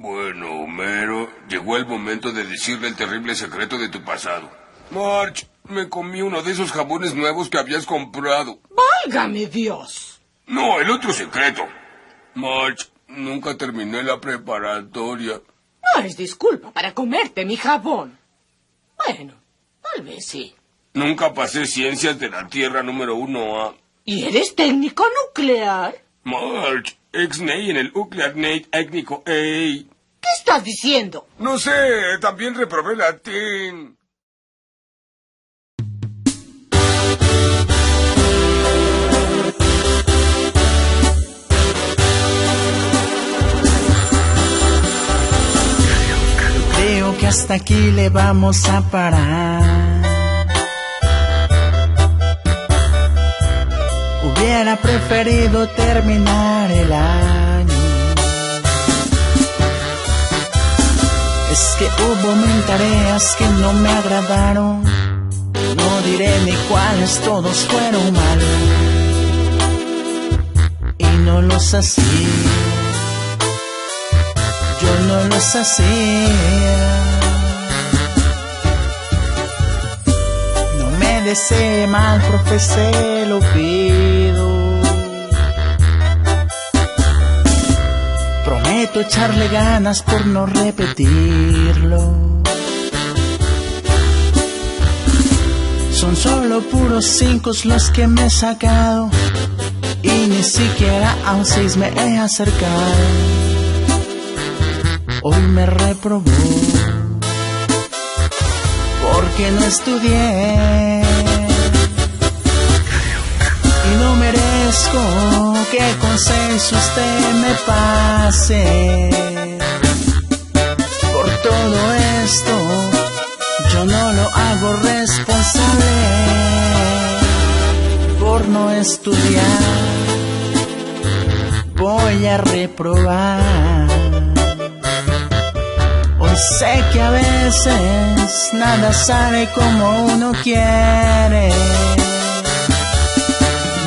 Bueno, Homero, llegó el momento de decirle el terrible secreto de tu pasado. Marge, me comí uno de esos jabones nuevos que habías comprado. ¡Válgame Dios! No, el otro secreto. Marge, nunca terminé la preparatoria. No es disculpa para comerte mi jabón. Bueno, tal vez sí. Nunca pasé ciencias de la Tierra número 1A. ¿Y eres técnico nuclear? Marge, ex-ney en el Uclearnate étnico A. ¿Qué estás diciendo? No sé, también reprobé latín. Creo que hasta aquí le vamos a parar. Hubiera preferido terminar el año. Es que hubo mil tareas que no me agradaron. No diré ni cuáles, todos fueron malos. Y no los hacía. Yo no los hacía. No me desee mal, profe, se lo pido. Prometo echarle ganas por no repetirlo. Son solo puros 5 los que me he sacado y ni siquiera a un 6 me he acercado. Hoy me reprobó porque no estudié y no merezco que con 6 usted me pase. Por todo esto yo no lo hago responsable por no estudiar. Voy a reprobar. Hoy sé que a veces nada sale como uno quiere.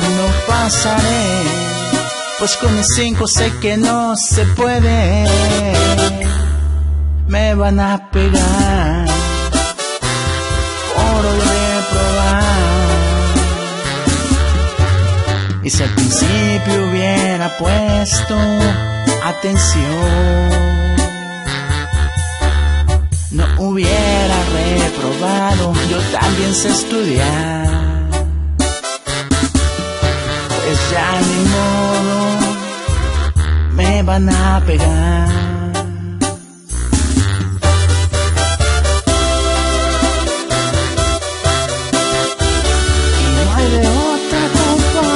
No pasaré, pues con mis 5 sé que no se puede. Me van a pegar por reprobar. Y si al principio hubiera puesto atención, no hubiera reprobado. Yo también sé estudiar. Pues ya ni modo, me van a pegar. Y no hay de otra, compa.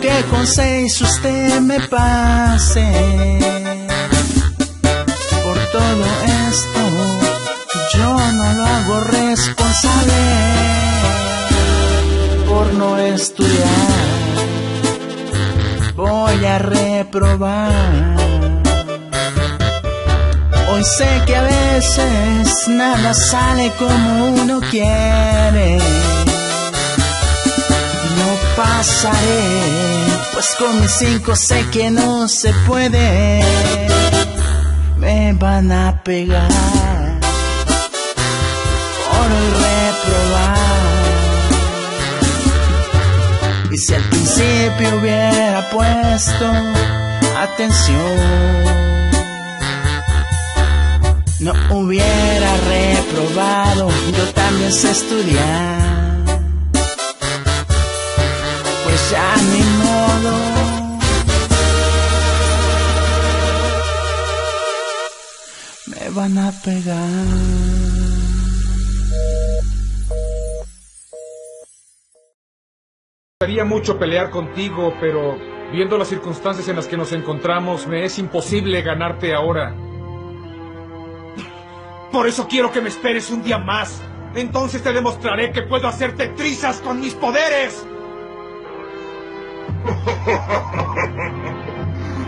Que con 6 usted me pase. Por todo esto yo no lo hago responsable por no estudiar. Voy a reprobar. Hoy sé que a veces nada sale como uno quiere. No pasaré, pues con mis 5 sé que no se puede. Me van a pegar por reprobar. Y si al principio hubiera puesto atención, no hubiera reprobado. Yo también sé estudiar. Pues ya ni modo, me van a pegar. Me gustaría mucho pelear contigo, pero viendo las circunstancias en las que nos encontramos, me es imposible ganarte ahora. Por eso quiero que me esperes un día más. Entonces te demostraré que puedo hacerte trizas con mis poderes.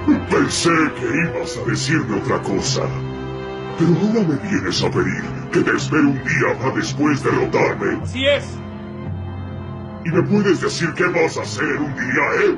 Pensé que ibas a decirme otra cosa. Pero ahora me vienes a pedir que te espere un día para después derrotarme. ¡Así es! ¿Y me puedes decir qué vas a hacer un día,